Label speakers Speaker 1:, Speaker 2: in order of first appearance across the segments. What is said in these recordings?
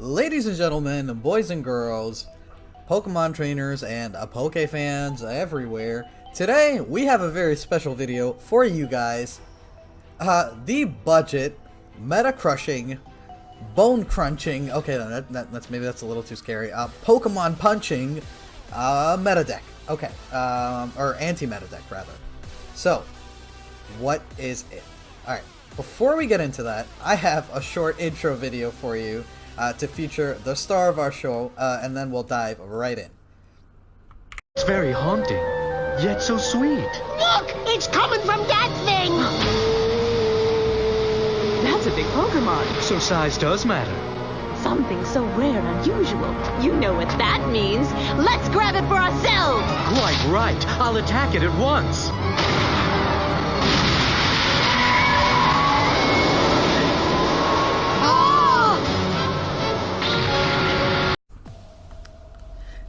Speaker 1: Ladies and gentlemen, boys and girls, Pokemon trainers, and Poke fans everywhere, today we have a very special video for you guys. The budget, meta crushing, bone crunching, okay, maybe that's a little too scary, Pokemon punching, meta deck, okay, or anti-meta deck rather. So, what is it? Alright, before we get into that, I have a short intro video for you to feature the star of our show, and then we'll dive right in.
Speaker 2: It's very haunting, yet so sweet.
Speaker 3: Look! It's coming from that thing!
Speaker 4: That's a big Pokemon.
Speaker 2: So size does matter.
Speaker 4: Something so rare and unusual. You know what that means. Let's grab it for ourselves!
Speaker 2: Quite right. I'll attack it at once.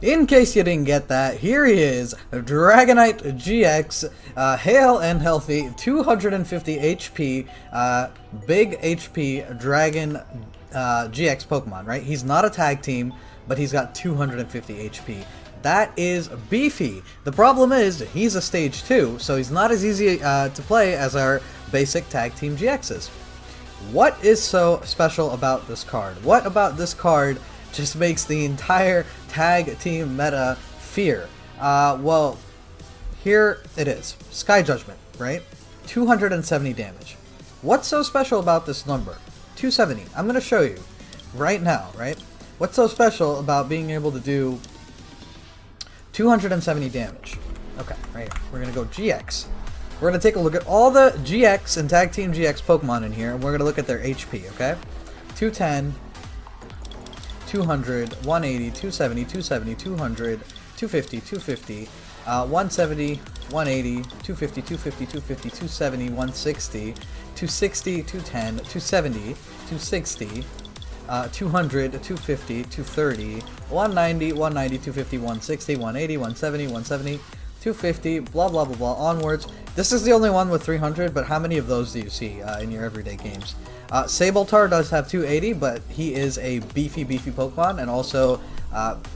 Speaker 1: In case you didn't get that, here he is, Dragonite GX, hale and healthy, 250 HP, big HP Dragon GX Pokemon, right? He's not a tag team, but he's got 250 HP. That is beefy. The problem is, he's a stage 2, so he's not as easy to play as our basic tag team GXs. What is so special about this card? What about this card just makes the entire tag team meta fear? Well, here it is. Sky Judgment, right? 270 damage. What's so special about this number? 270. I'm going to show you right now, right? What's so special about being able to do 270 damage? Okay, right here. We're going to go GX. We're going to take a look at all the GX and tag team GX Pokemon in here, and we're going to look at their HP, okay? 210, 200, 180, 270, 270, 200, 250, 250, 170, 180, 250, 250, 250, 270, 160, 260, 210, 270, 260, 200, 250, 230, 190, 190, 250, 160, 180, 170, 170, 250, blah blah blah blah, onwards. This is the only one with 300, but how many of those do you see in your everyday games? Sabletar does have 280, but he is a beefy Pokemon, and also,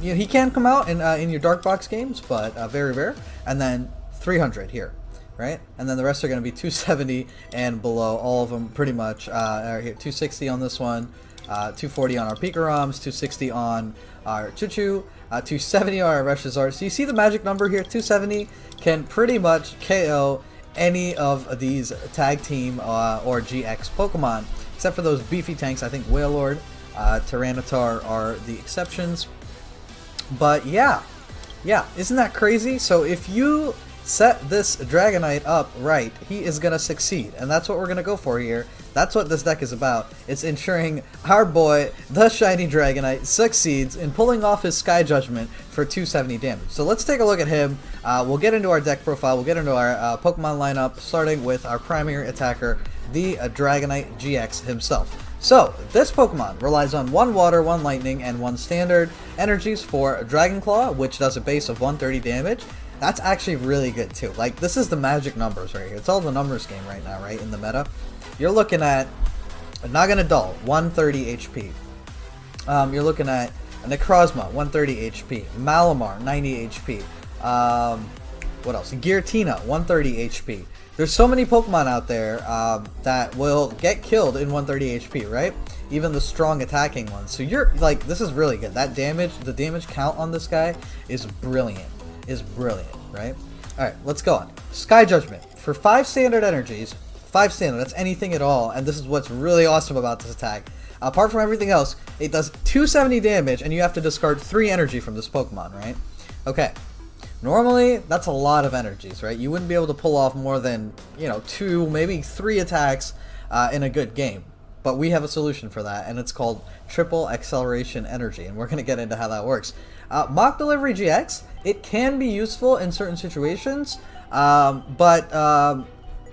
Speaker 1: you know, he can come out in your Dark Box games, but very rare. And then 300 here, right? And then the rest are going to be 270 and below, all of them pretty much. Are here, 260 on this one, 240 on our Picaroms, 260 on our Chuchu, 270 on our Reshizard. So you see the magic number here, 270 can pretty much KO any of these tag team or GX Pokemon, except for those beefy tanks. I think Wailord, Tyranitar are the exceptions. But yeah, isn't that crazy? So if you set this Dragonite up right, he is gonna succeed, and that's what we're gonna go for here. That's what this deck is about. It's ensuring our boy, the shiny Dragonite, succeeds in pulling off his Sky Judgment for 270 damage. So let's take a look at him. We'll get into our deck profile, we'll get into our Pokemon lineup, starting with our primary attacker, the Dragonite GX himself. So, this Pokemon relies on 1 Water, 1 Lightning, and 1 Standard energies for Dragon Claw, which does a base of 130 damage. That's actually really good too. Like, this is the magic numbers right here. It's all the numbers game right now, right, in the meta. You're looking at a Naganadal, 130 HP. You're looking at a Necrozma, 130 HP. Malamar, 90 HP. What else? Giratina, 130 HP. There's so many Pokemon out there that will get killed in 130 HP, right? Even the strong attacking ones. So you're, like, this is really good. That damage, the damage count on this guy is brilliant. Right? Alright, let's go on. Sky Judgment. For 5 standard energies, 5 standard, that's anything at all, and this is what's really awesome about this attack. Apart from everything else, it does 270 damage, and you have to discard 3 energy from this Pokemon, right? Okay. Normally, that's a lot of energies, right? You wouldn't be able to pull off more than, you know, 2, maybe 3 attacks in a good game. But we have a solution for that, and it's called Triple Acceleration Energy, and we're going to get into how that works. Mock Delivery GX, it can be useful in certain situations, but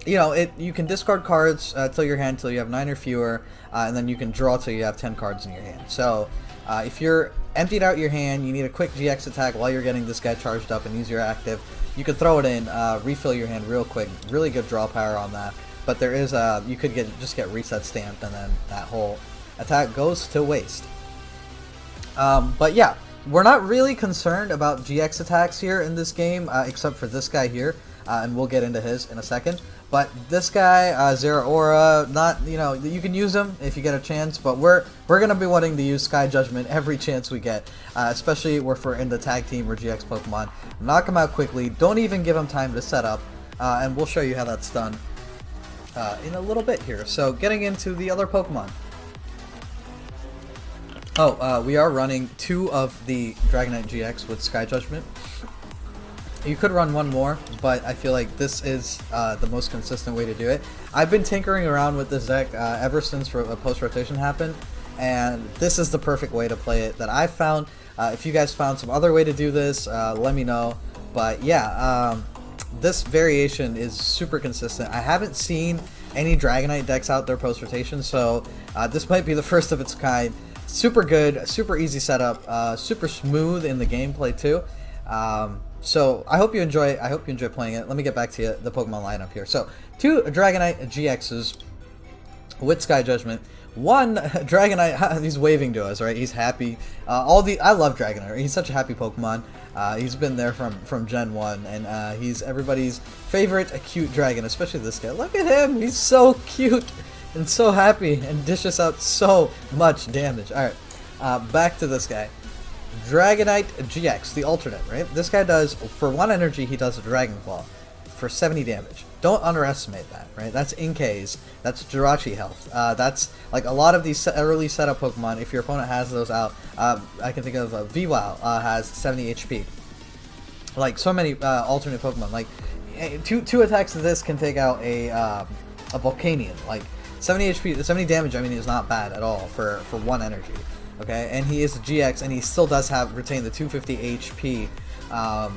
Speaker 1: you know, you can discard cards till your hand till you have 9 or fewer, and then you can draw till you have 10 cards in your hand. So if you're emptied out your hand, you need a quick GX attack while you're getting this guy charged up and use your active, you can throw it in, refill your hand real quick. Really good draw power on that. But there is you could just get reset stamped, and then that whole attack goes to waste. But yeah, we're not really concerned about GX attacks here in this game, except for this guy here, and we'll get into his in a second. But this guy, Zeraora, not, you know, you can use him if you get a chance, but we're gonna be wanting to use Sky Judgment every chance we get, especially if we're in the tag team or GX Pokemon. Knock him out quickly. Don't even give him time to set up, and we'll show you how that's done in a little bit here. So getting into the other Pokemon. We are running 2 of the Dragonite GX with Sky Judgment. You could run 1 more, but I feel like this is the most consistent way to do it. I've been tinkering around with this deck ever since post-rotation happened, and this is the perfect way to play it that I've found. If you guys found some other way to do this, let me know. But yeah, this variation is super consistent. I haven't seen any Dragonite decks out there post-rotation, so this might be the first of its kind. Super good, super easy setup, super smooth in the gameplay too. So I hope you enjoy. I hope you enjoy playing it. Let me get back to the Pokemon lineup here. So 2 Dragonite GXs with Sky Judgment. 1 Dragonite. He's waving to us, right? He's happy. I love Dragonair. He's such a happy Pokemon. He's been there from Gen 1, and he's everybody's favorite cute dragon, especially this guy. Look at him. He's so cute and so happy and dishes out so much damage. All right, back to this guy. Dragonite GX, the alternate, right? This guy does, for 1 energy, he does a Dragon Claw for 70 damage. Don't underestimate that, right? That's Inkay's, that's Jirachi health. That's like a lot of these early setup Pokemon, if your opponent has those out, I can think of VWow has 70 HP. Like so many alternate Pokemon, like two attacks of this can take out a Volcanion. Like 70 HP, 70 damage, I mean, is not bad at all for 1 energy. Okay, and he is a GX, and he still does retain the 250 HP.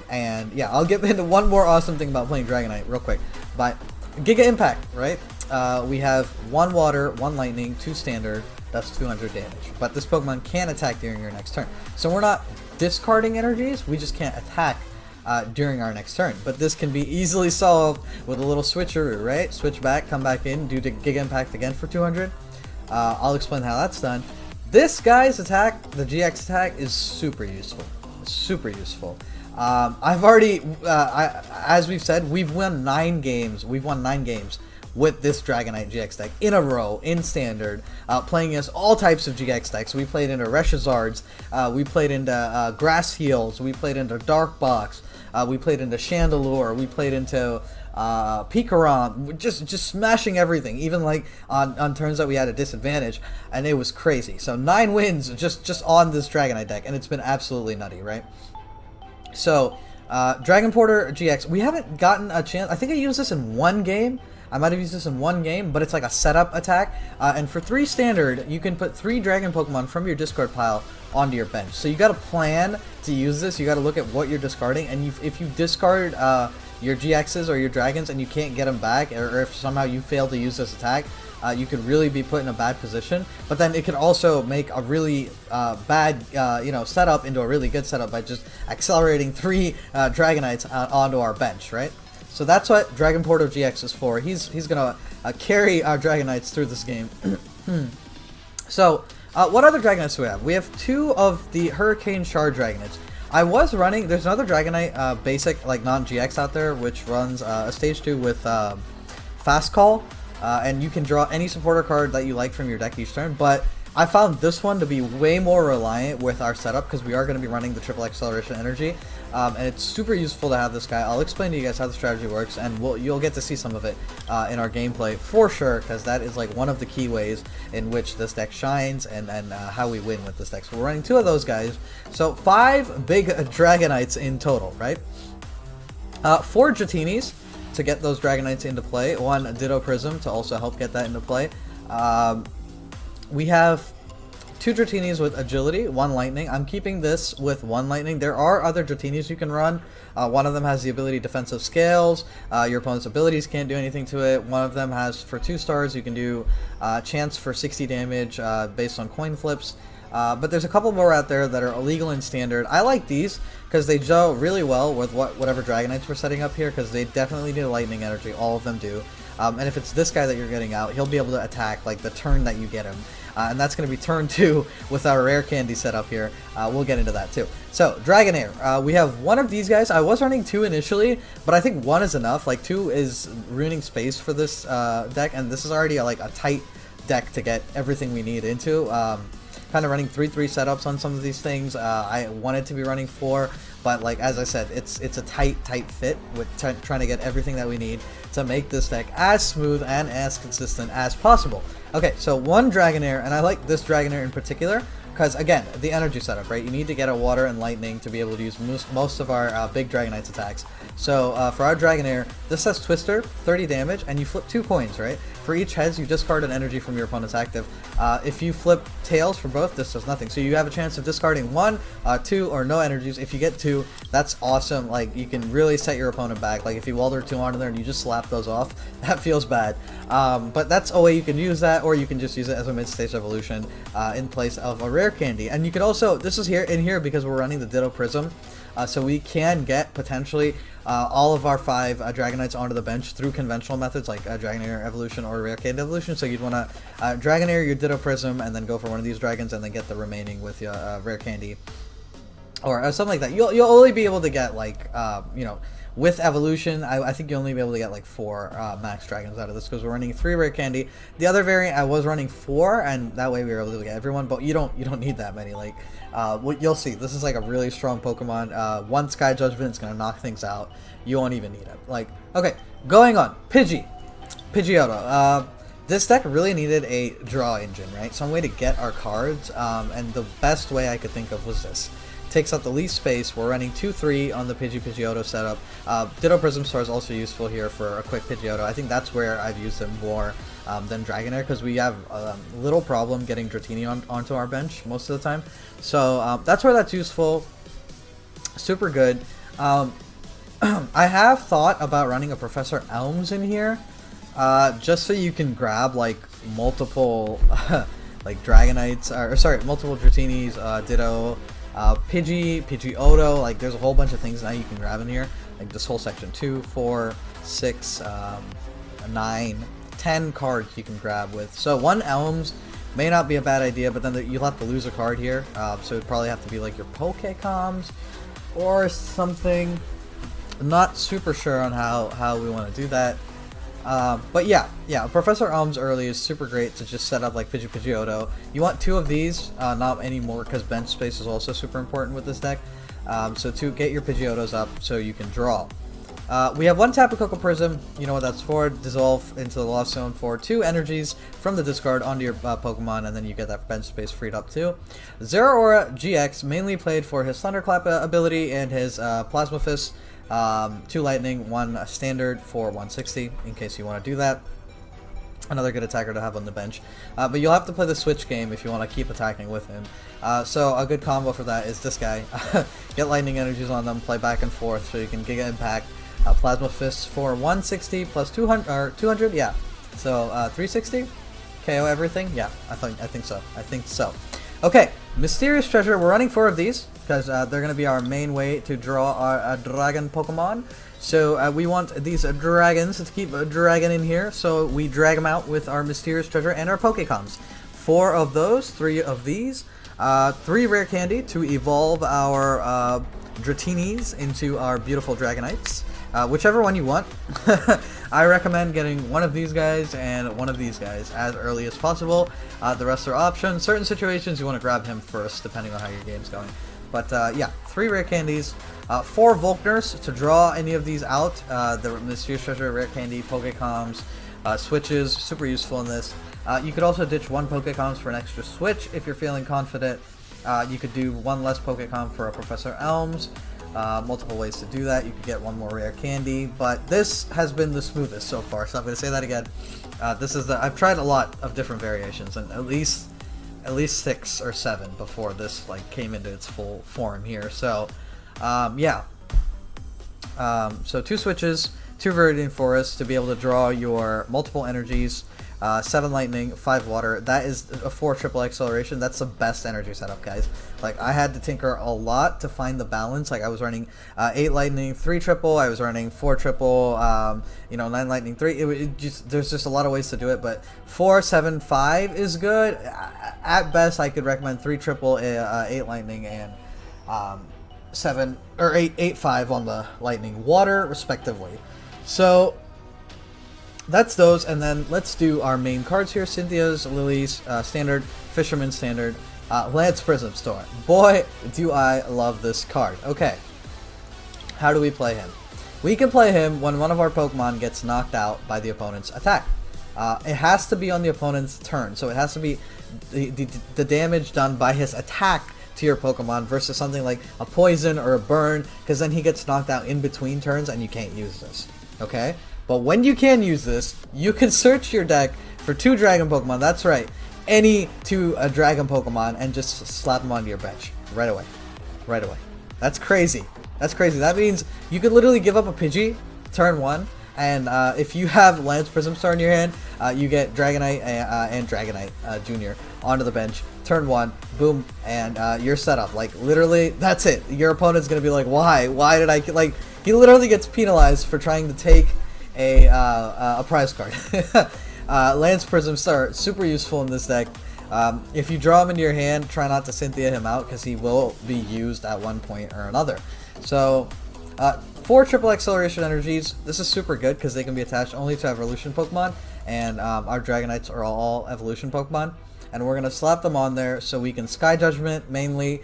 Speaker 1: And yeah, I'll get into one more awesome thing about playing Dragonite real quick. But Giga Impact, right? We have 1 Water, 1 Lightning, 2 Standard. That's 200 damage. But this Pokemon can attack during your next turn. So we're not discarding energies. We just can't attack during our next turn. But this can be easily solved with a little switcheroo, right? Switch back, come back in, do the Giga Impact again for 200. I'll explain how that's done. This guy's attack, the GX attack, is super useful. Super useful. I've already, as we've said, we've won 9 games. We've won 9 games with this Dragonite GX deck in a row, in Standard, playing against all types of GX decks. We played into Reshazards, we played into Grass Heels, we played into Dark Box, we played into Chandelure, we played into Pikarom, just smashing everything, even like on turns that we had a disadvantage, and it was crazy. So 9 wins just on this Dragonite deck, and it's been absolutely nutty, right? So Dragon Porter GX, we haven't gotten a chance. I think I used this in 1 game. I might have used this in 1 game, but it's like a setup attack. And for 3 Standard, you can put 3 Dragon Pokemon from your discard pile onto your bench. So you got to plan to use this. You got to look at what you're discarding, and if you discard your GXs or your Dragons and you can't get them back, or if somehow you fail to use this attack, you could really be put in a bad position. But then it could also make a really bad setup into a really good setup by just accelerating 3 Dragonites onto our bench, right? So that's what Dragon Porter GX is for. He's gonna carry our Dragonites through this game. So what other Dragonites do we have? We have 2 of the Hurricane Shard Dragonites. I was running, there's another Dragonite basic, like non-GX out there, which runs a stage 2 with Fast Call, and you can draw any supporter card that you like from your deck each turn, but I found this one to be way more reliant with our setup because we are going to be running the triple acceleration energy, and it's super useful to have this guy. I'll explain to you guys how the strategy works, and you'll get to see some of it in our gameplay for sure, because that is like one of the key ways in which this deck shines and how we win with this deck. So we're running 2 of those guys, so 5 big Dragonites in total, right? 4 Dratinis to get those Dragonites into play, 1 Ditto Prism to also help get that into play. We have 2 Dratinis with Agility, 1 Lightning. I'm keeping this with 1 Lightning. There are other Dratinis you can run. One of them has the ability Defensive Scales. Your opponent's abilities can't do anything to it. One of them has, for 2 stars, you can do Chance for 60 damage based on coin flips. But there's a couple more out there that are illegal in Standard. I like these because they gel really well with whatever Dragonites we're setting up here, because they definitely need Lightning Energy. All of them do. And if it's this guy that you're getting out, he'll be able to attack like the turn that you get him. and that's going to be turn 2 with our Rare Candy setup here. We'll get into that too. So, Dragonair, we have one of these guys. I was running 2 initially, but I think 1 is enough. Like, 2 is ruining space for this deck, and this is already like a tight deck to get everything we need into. Kind of running 3-3 setups on some of these things. I wanted to be running 4, but like as I said, it's a tight fit with trying to get everything that we need to make this deck as smooth and as consistent as possible. Okay, so 1 Dragonair, and I like this Dragonair in particular because, again, the energy setup, right? You need to get a Water and Lightning to be able to use most of our big Dragonite's attacks. So for our Dragonair, this has Twister, 30 damage, and you flip 2 coins, right? For each heads, you discard an energy from your opponent's active. If you flip tails for both, this does nothing. So you have a chance of discarding 1, 2, or no energies. If you get 2, that's awesome. Like, you can really set your opponent back. Like, if you welder 2 onto there and you just slap those off, that feels bad. But that's a way you can use that, or you can just use it as a mid-stage evolution in place of a Rare Candy. And you can also, this is in here because we're running the Ditto Prism. So we can get potentially all of our 5 Dragonites onto the bench through conventional methods like Dragonair Evolution or Rare Candy Evolution. So you'd want to Dragonair your Ditto Prism and then go for one of these dragons and then get the remaining with your Rare Candy or something like that. You'll only be able to get like you know, with Evolution, I think you'll only be able to get like 4 max dragons out of this because we're running 3 Rare Candy. The other variant I was running 4, and that way we were able to get everyone. But you don't need that many. Like you'll see, this is like a really strong Pokemon. 1 Sky Judgment is gonna knock things out. You won't even need it. Like, okay, going on. Pidgeotto. This deck really needed a draw engine, right? Some way to get our cards, and the best way I could think of was this. Takes up the least space. We're running 2-3 on the Pidgeotto setup. Ditto Prism Star is also useful here for a quick Pidgeotto. I think that's where I've used it more than Dragonair because we have a little problem getting Dratini onto our bench most of the time. So that's where that's useful. Super good. I have thought about running a Professor Elms in here just so you can grab like multiple like Dragonites, or sorry, multiple Dratinis, Ditto, Pidgeotto, like there's a whole bunch of things now you can grab in here, like this whole section, 2, 4, 6, 9, 10 cards you can grab with. So 1 Elms may not be a bad idea, but then you'll have to lose a card here, so it'd probably have to be like your Pokécoms or something. I'm not super sure on how we want to do that. But yeah, Professor Elms early is super great to just set up like Pidgeotto. You want 2 of these, not anymore, because bench space is also super important with this deck. So to get your Pidgeottos up so you can draw. We have 1 Tapu Koko Prism, you know what that's for, dissolve into the Lost Zone for 2 energies from the discard onto your Pokemon, and then you get that bench space freed up too. Zeraora-GX, mainly played for his Thunderclap ability and his Plasma Fist. 2 lightning, 1 standard for 160 in case you want to do that. Another good attacker to have on the bench. But you'll have to play the Switch game if you want to keep attacking with him. So a good combo for that is this guy. Get lightning energies on them, play back and forth so you can Giga Impact. Plasma Fists for 160 plus 200, or 200, yeah. So 360, KO everything, yeah. I think so. Okay, Mysterious Treasure. We're running 4 of these because they're going to be our main way to draw our dragon Pokemon. So we want these dragons to keep a dragon in here, so we drag them out with our Mysterious Treasure and our Pokécoms. 4 of those, 3 of these, 3 Rare Candy to evolve our Dratinis into our beautiful Dragonites. Whichever one you want. I recommend getting one of these guys and one of these guys as early as possible. The rest are options. Certain situations you want to grab him first, depending on how your game's going. But yeah, 3 Rare Candies, 4 Volkners to draw any of these out. The Mysterious Treasure, Rare Candy, Pokécoms, switches, super useful in this. You could also ditch 1 Pokécoms for an extra switch if you're feeling confident. You could do 1 less Pokécom for a Professor Elms. Multiple ways to do that. You could get 1 more Rare Candy, but this has been the smoothest so far, so I'm going to say that again. This is I've tried a lot of different variations, and at least 6 or 7 before this like came into its full form here. So yeah, so 2 switches, 2 Viridian Forests to be able to draw your multiple energies. 7 lightning, 5 water. That is a 4 triple acceleration. That's the best energy setup, guys. Like, I had to tinker a lot to find the balance. Like, I was running 8 lightning, 3 triple. I was running 4 triple, 9 lightning, 3. There's just a lot of ways to do it, but 4, 7, 5 is good. At best, I could recommend 3 triple, 8 lightning, and 7 or 8, 5 on the lightning water, respectively. So that's those, and then let's do our main cards here. Cynthia's, Lillie's, standard, Fisherman standard, Lance Prism Storm. Boy, do I love this card. Okay, how do we play him? We can play him when one of our Pokemon gets knocked out by the opponent's attack. It has to be on the opponent's turn, so it has to be the damage done by his attack to your Pokemon versus something like a poison or a burn, because then he gets knocked out in between turns and you can't use this. Okay? But when you can use this, you can search your deck for 2 Dragon Pokemon, that's right, any 2 Dragon Pokemon, and just slap them onto your bench right away. Right away. That's crazy. That's crazy. That means you could literally give up a Pidgey turn 1, and if you have Lance Prism Star in your hand, you get Dragonite and Dragonite Jr. onto the bench, turn 1, boom, and you're set up. Like, literally, that's it. Your opponent's going to be like, why? Why did I... Like, he literally gets penalized for trying to take a prize card. Lance Prism Star, super useful in this deck. If you draw him into your hand, try not to Cynthia him out, because he will be used at one point or another. So, 4 triple acceleration energies. This is super good because they can be attached only to evolution Pokemon, and our Dragonites are all evolution Pokemon. And we're gonna slap them on there so we can Sky Judgment mainly.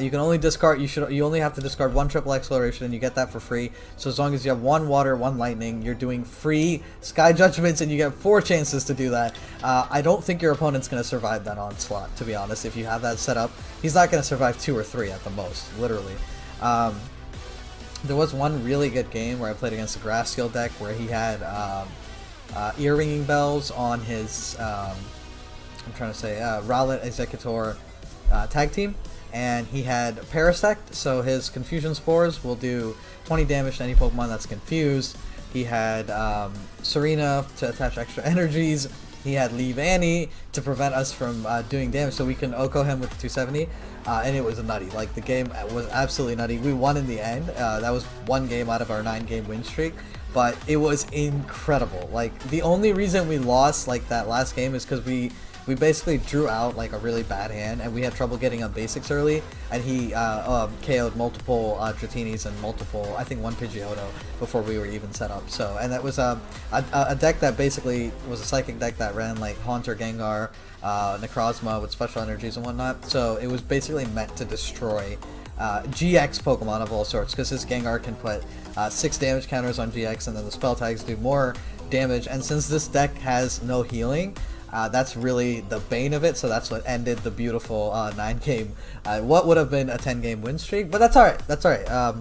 Speaker 1: You can only discard. You only have to discard 1 triple acceleration, and you get that for free. So as long as you have 1 water, 1 lightning, you're doing free Sky Judgments, and you get 4 chances to do that. I don't think your opponent's gonna survive that onslaught. To be honest, if you have that set up, he's not gonna survive 2 or 3 at the most, literally. There was one really good game where I played against a Grass Steel deck where he had ear-ringing bells on his. I'm trying to say, Rowlet Executor tag team, and he had Parasect, so his Confusion Spores will do 20 damage to any Pokemon that's confused. He had Serena to attach extra energies. He had Leave Annie to prevent us from doing damage, so we can Oko him with the 270, and it was nutty. Like, the game was absolutely nutty. We won in the end. That was 1 game out of our 9-game win streak, but it was incredible. Like, the only reason we lost, like, that last game is because we basically drew out like a really bad hand, and we had trouble getting on basics early, and he KO'd multiple Dratinis and multiple, I think 1 Pidgeotto before we were even set up. So, and that was a deck that basically was a psychic deck that ran like Haunter, Gengar, Necrozma with special energies and whatnot. So it was basically meant to destroy GX Pokemon of all sorts, because his Gengar can put 6 damage counters on GX, and then the spell tags do more damage. And since this deck has no healing, that's really the bane of it, so that's what ended the beautiful 9-game, what would have been a 10-game win streak. But that's alright, that's alright.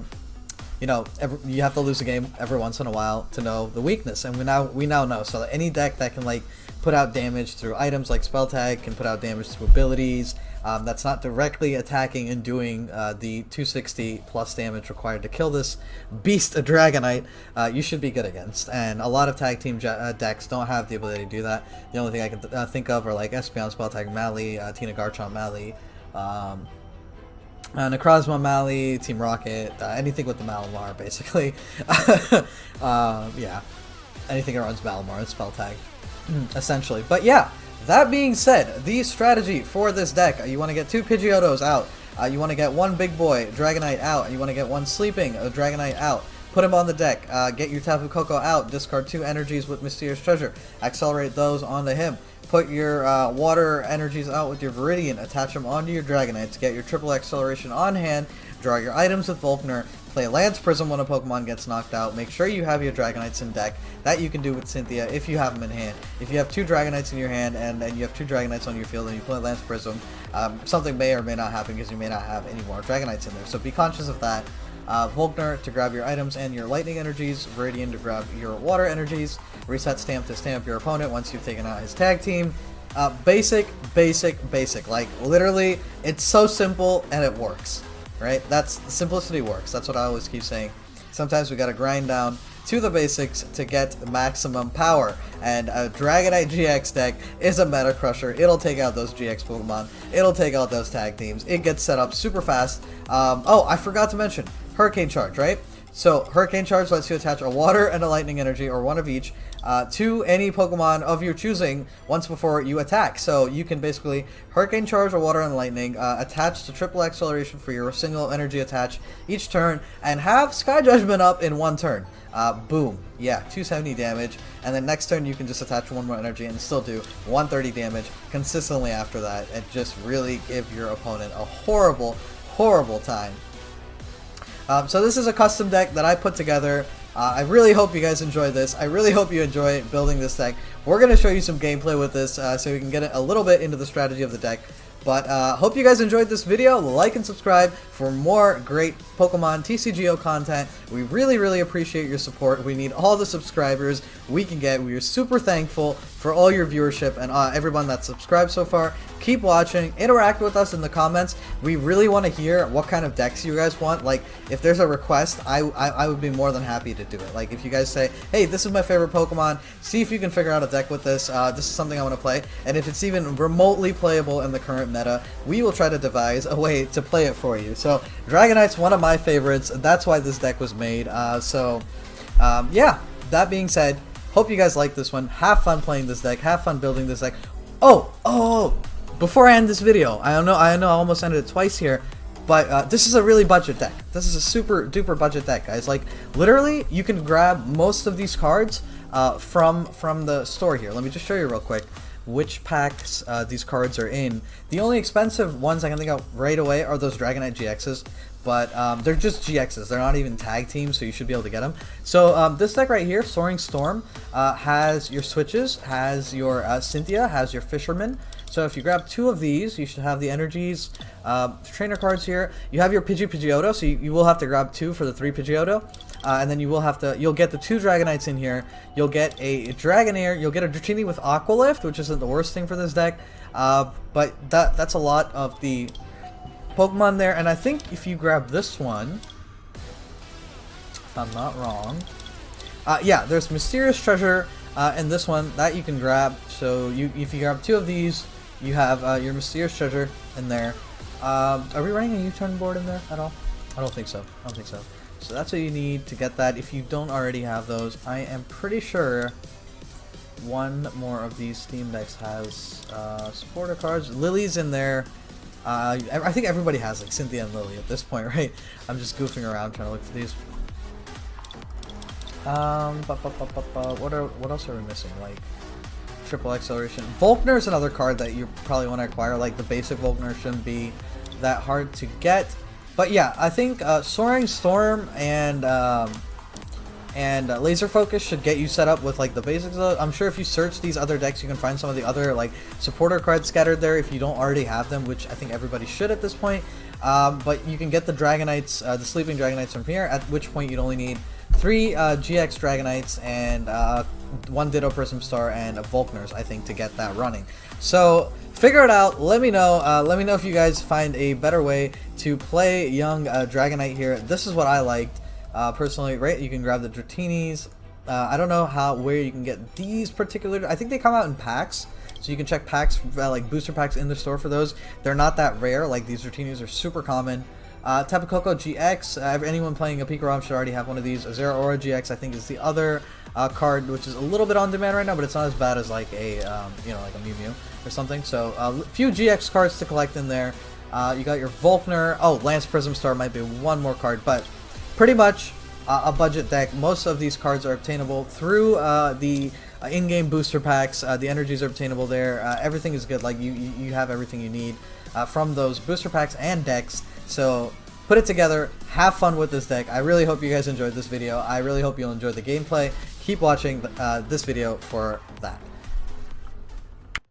Speaker 1: You know, you have to lose a game every once in a while to know the weakness, and we now know. So any deck that can like put out damage through items like Spell Tag, can put out damage through abilities, that's not directly attacking and doing the 260 plus damage required to kill this beast of Dragonite, you should be good against. And a lot of tag team decks don't have the ability to do that. The only thing I can think of are like Espeon, Spell Tag, Mally, Tina Garchomp, Mally, Necrozma, Mally, Team Rocket, anything with the Malamar, basically. Yeah, anything that runs Malamar and Spell Tag, essentially. But yeah, that being said, the strategy for this deck, you want to get 2 Pidgeottos out, you want to get 1 big boy Dragonite out, and you want to get 1 sleeping Dragonite out. Put him on the deck, get your Tapu Koko out, discard 2 energies with Mysterious Treasure, accelerate those onto him. Put your water energies out with your Viridian, attach them onto your Dragonite to get your triple acceleration on hand, draw your items with Volkner, play Lance Prism when a Pokemon gets knocked out, make sure you have your Dragonites in deck. That you can do with Cynthia if you have them in hand. If you have 2 Dragonites in your hand and you have 2 Dragonites on your field and you play Lance Prism, something may or may not happen because you may not have any more Dragonites in there. So be conscious of that. Volkner to grab your items and your lightning energies, Viridian to grab your water energies, Reset Stamp to stamp your opponent once you've taken out his tag team. Basic. Like, literally, it's so simple and it works, right? That's, the simplicity works. That's what I always keep saying. Sometimes we gotta grind down to the basics to get maximum power. And a Dragonite GX deck is a Meta Crusher. It'll take out those GX Pokemon. It'll take out those tag teams. It gets set up super fast. Oh, I forgot to mention Hurricane Charge, right? So Hurricane Charge lets you attach a water and a lightning energy, or one of each, to any Pokemon of your choosing once before you attack. So you can basically Hurricane Charge, or water and lightning, attach to triple acceleration for your single energy attach each turn, and have Sky Judgment up in one turn. Boom. Yeah, 270 damage, and then next turn you can just attach one more energy and still do 130 damage consistently after that, and just really give your opponent a horrible, horrible time. So this is a custom deck that I put together. I really hope you guys enjoy this. I really hope you enjoy building this deck. We're going to show you some gameplay with this so we can get a little bit into the strategy of the deck. But hope you guys enjoyed this video. Like and subscribe for more great Pokemon TCGO content. We really, really appreciate your support. We need all the subscribers we can get. We are super thankful for all your viewership and everyone that's subscribed so far. Keep watching. Interact with us in the comments. We really want to hear what kind of decks you guys want. Like, if there's a request, I would be more than happy to do it. Like, if you guys say, hey, this is my favorite Pokemon, see if you can figure out a deck with this. This is something I want to play. And if it's even remotely playable in the current meta, we will try to devise a way to play it for you. So Dragonite's one of my favorites. That's why this deck was made. Yeah, that being said, hope you guys like this one. Have fun playing this deck. Have fun building this deck. Oh, before I end this video, I know I almost ended it twice here, but this is a really budget deck. This is a super duper budget deck, guys. Like, literally, you can grab most of these cards from the store here. Let me just show you real quick which packs these cards are in. The only expensive ones I can think of right away are those Dragonite GXs, but they're just GXs. They're not even tag teams, so you should be able to get them. So this deck right here, Soaring Storm, has your switches, has your Cynthia, has your Fisherman. So if you grab 2 of these, you should have the energies, trainer cards here. You have your Pidgeotto, so you will have to grab 2 for the 3 Pidgeotto. And then you'll get the 2 Dragonites in here. You'll get a Dragonair, you'll get a Dratini with Aqua Lift, which isn't the worst thing for this deck. But that's a lot of the Pokemon there. And I think if you grab this one, if I'm not wrong, yeah, there's Mysterious Treasure and this one that you can grab. So if you grab 2 of these, you have your Mysterious Treasure in there. Are we running a U-turn board in there at all? I don't think so. So that's what you need to get that. If you don't already have those, I am pretty sure one more of these Steam decks has supporter cards. Lillie's in there. I think everybody has like Cynthia and Lillie at this point, right? I'm just goofing around trying to look for these. What else are we missing? Like triple acceleration. Volkner is another card that you probably want to acquire. Like the basic Volkner shouldn't be that hard to get. But yeah, I think Soaring Storm and Laser Focus should get you set up with like the basics. I'm sure if you search these other decks, you can find some of the other like supporter cards scattered there if you don't already have them, which I think everybody should at this point. But you can get the Dragonites, the Sleeping Dragonites from here, at which point you'd only need 3 GX Dragonites and 1 Ditto Prism Star and a Volkners, I think, to get that running. So figure it out. Let me know. Let me know if you guys find a better way to play young Dragonite here. This is what I liked personally. Right, you can grab the Dratinis. I don't know where you can get these particular. I think they come out in packs, so you can check packs like booster packs in the store for those. They're not that rare. Like these Dratinis are super common. Tapu Koko GX. Anyone playing a Pikarom should already have one of these. Zeraora-GX, I think, is the other card, which is a little bit on demand right now, but it's not as bad as like a like a Mew Mew or something. So a few GX cards to collect in there. You got your Volkner. Oh, Lance Prism Star might be one more card, but pretty much a budget deck. Most of these cards are obtainable through the in-game booster packs. The energies are obtainable there. Everything is good. Like you have everything you need from those booster packs and decks. So put it together, have fun with this deck. I really hope you guys enjoyed this video. I really hope you'll enjoy the gameplay. Keep watching this video for that.